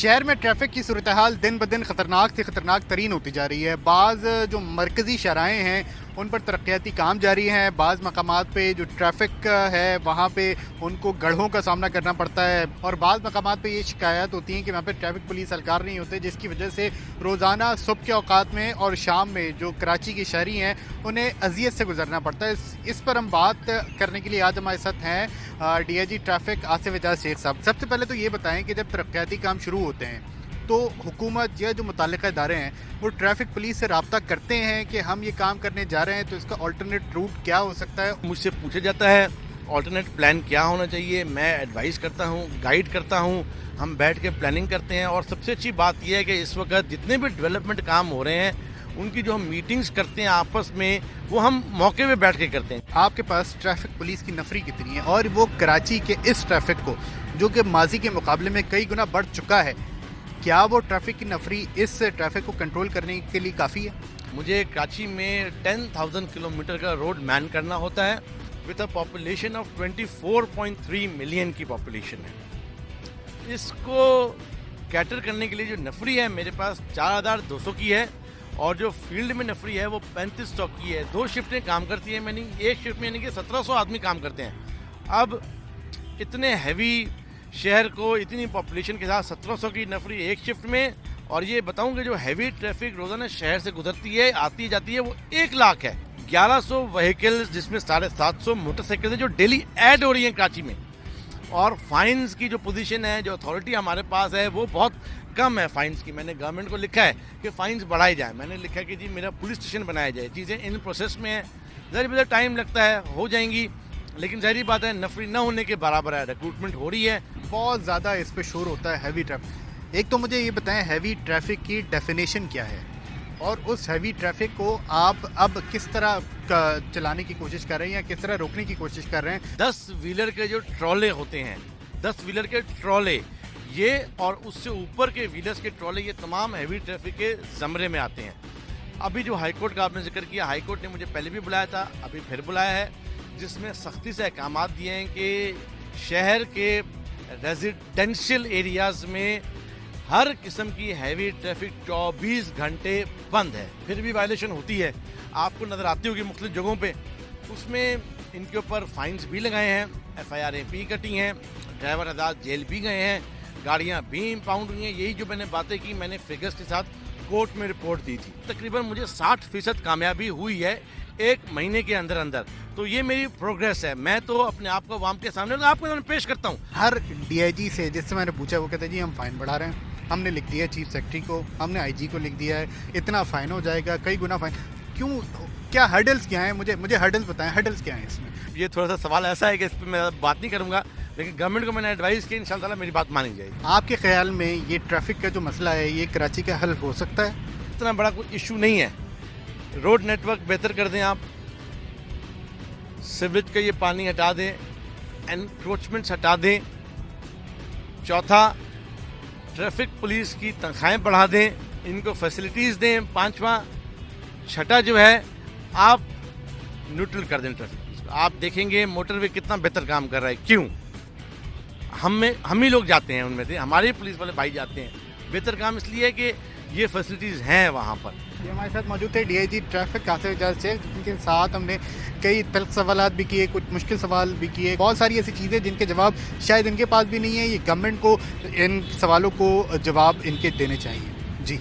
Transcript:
शहर में ट्रैफिक की सूरत हाल दिन ब दिन ख़तरनाक से ख़तरनाक तरीन होती जा रही है। बाज़ जो मरकज़ी शराएँ हैं उन पर तरक्याती काम जारी हैं। बाज़ मकामात पे जो ट्रैफिक है वहाँ पे उनको गढ़ों का सामना करना पड़ता है और बाज़ मकामात पे ये शिकायत होती है कि वहाँ पे ट्रैफिक पुलिस एहलकार नहीं होते, जिसकी वजह से रोज़ाना सुबह के औकात में और शाम में जो कराची के शहरी हैं उन्हें अजियत से गुजरना पड़ता है। इस पर हम बात करने के लिए आज हमारे साथ हैं DIG ट्रैफिक आसिफ एजाज शेख साहब। सबसे पहले तो ये बताएं कि जब तरक्याती काम शुरू होते हैं तो हुकूमत या जो मुताल्लिक़ा इदारे हैं वो ट्रैफिक पुलिस से रब्ता करते हैं कि हम ये काम करने जा रहे हैं तो इसका अल्टरनेट रूट क्या हो सकता है? मुझसे पूछा जाता है अल्टरनेट प्लान क्या होना चाहिए, मैं एडवाइस करता हूँ, गाइड करता हूँ, हम बैठ के प्लानिंग करते हैं। और सबसे अच्छी बात यह है कि इस वक्त जितने भी डेवलपमेंट काम हो रहे हैं उनकी जो हम मीटिंग्स करते हैं आपस में वो हम मौके पे बैठ के करते हैं। आपके पास ट्रैफिक पुलिस की नफरी कितनी है और वो कराची के इस ट्रैफिक को जो कि माजी के मुकाबले में कई गुना बढ़ चुका है, क्या वो ट्रैफिक की नफरी इस ट्रैफिक को कंट्रोल करने के लिए काफ़ी है? मुझे कराची में 10,000 किलोमीटर का रोड मैन करना होता है with a population of 24.3 million की पॉपुलेशन है। इसको कैटर करने के लिए जो नफरी है मेरे पास 4,200 की है और जो फील्ड में नफरी है वो 3500 की है। 2 शिफ्टें काम करती है, मैंने एक शिफ्ट में यानी कि 1700 आदमी काम करते हैं। अब इतने हैवी शहर को इतनी पॉपुलेशन के साथ 1700 की नफरी एक शिफ्ट में, और ये बताऊं कि जो हैवी ट्रैफिक रोजाना शहर से गुजरती है आती जाती है वो 1 लाख है। 1100 व्हीकल्स जिसमें 750 मोटरसाइकिल जो डेली ऐड हो रही है कराची में। और फाइन्स की जो पोजीशन है, जो अथॉरिटी हमारे पास है वो बहुत कम है फाइन्स की। मैंने गवर्नमेंट को लिखा है कि फाइन्स बढ़ाई जाए, मैंने लिखा कि जी मेरा पुलिस स्टेशन बनाया जाए। चीज़ें इन प्रोसेस में है, ज़रा टाइम लगता है, हो जाएंगी, लेकिन ज़ाहिर बात है नफरी न होने के बराबर है। रिक्रूटमेंट हो रही है, बहुत ज़्यादा इस पर शोर होता है हैवी ट्रैफिक। एक तो मुझे ये बताएं हैवी ट्रैफिक की डेफिनेशन क्या है और उस हैवी ट्रैफिक को आप अब किस तरह चलाने की कोशिश कर रहे हैं या किस तरह रोकने की कोशिश कर रहे हैं? 10 व्हीलर के जो ट्रॉले होते हैं, 10 व्हीलर के ट्रॉले ये और उससे ऊपर के व्हीलर्स के ट्रॉले, ये तमाम हैवी ट्रैफिक के ज़मरे में आते हैं। अभी जो हाईकोर्ट का आपने जिक्र किया, हाईकोर्ट ने मुझे पहले भी बुलाया था, अभी फिर बुलाया है, जिसमें सख्ती से अहकाम दिए हैं कि शहर के रेजिडेंशियल एरियाज़ में हर किस्म की हैवी ट्रैफिक 24 घंटे बंद है। फिर भी वायलेशन होती है, आपको नज़र आती होगी मुख्तलिफ जगहों पे। उसमें इनके ऊपर फाइन्स भी लगाए हैं, FIR भी कटी हैं, ड्राइवर आजाद जेल भी गए हैं, गाड़ियाँ भी इम्पाउंड हुई हैं। यही जो मैंने बातें की, मैंने फिगर्स के साथ कोर्ट में रिपोर्ट दी थी। तकरीबन मुझे 60% कामयाबी हुई है 1 महीने के अंदर अंदर। तो ये मेरी प्रोग्रेस है। मैं तो अपने आप को आवाम के सामने आपको सामने पेश करता हूँ। हर DIG से जिससे मैंने पूछा वो कहते हैं जी हम फाइन बढ़ा रहे हैं, हमने लिख दिया है चीफ सेक्रेटरी को, हमने IG को लिख दिया है, इतना फाइन हो जाएगा, कई गुना फाइन। क्यों, क्या हर्डल्स क्या हैं? मुझे हर्डल्स बताएं, हर्डल्स क्या हैं इसमें? ये थोड़ा सा सवाल ऐसा है कि इस पर मैं बात नहीं करूँगा, लेकिन गवर्नमेंट को मैंने एडवाइस की, इंशाल्लाह मेरी बात मानी जाएगी। आपके ख्याल में ये ट्रैफिक का जो मसला है ये कराची का हल हो सकता है? इतना बड़ा कोई इशू नहीं है। रोड नेटवर्क बेहतर कर दें आप, सीवरेज का ये पानी हटा दें, एनक्रोचमेंट्स हटा दें। चौथा, ट्रैफिक पुलिस की तनख्वाहें बढ़ा दें, इनको फैसिलिटीज़ दें। 5वां, छठा जो है आप न्यूट्रल कर दें ट्रैफिक पुलिस को। आप देखेंगे मोटरवे कितना बेहतर काम कर रहा है। क्यों? हम ही लोग जाते हैं उनमें से, हमारे पुलिस वाले भाई जाते हैं। बेहतर काम इसलिए है कि ये फैसिलिटीज़ हैं वहाँ पर। ये हमारे साथ मौजूद थे DIG ट्रैफिक आसिफ एजाज शेख, जिनके साथ हमने कई तल्ख सवालात भी किए, कुछ मुश्किल सवाल भी किए, बहुत सारी ऐसी चीज़ें जिनके जवाब शायद इनके पास भी नहीं है। ये गवर्नमेंट को इन सवालों को जवाब इनके देने चाहिए। जी।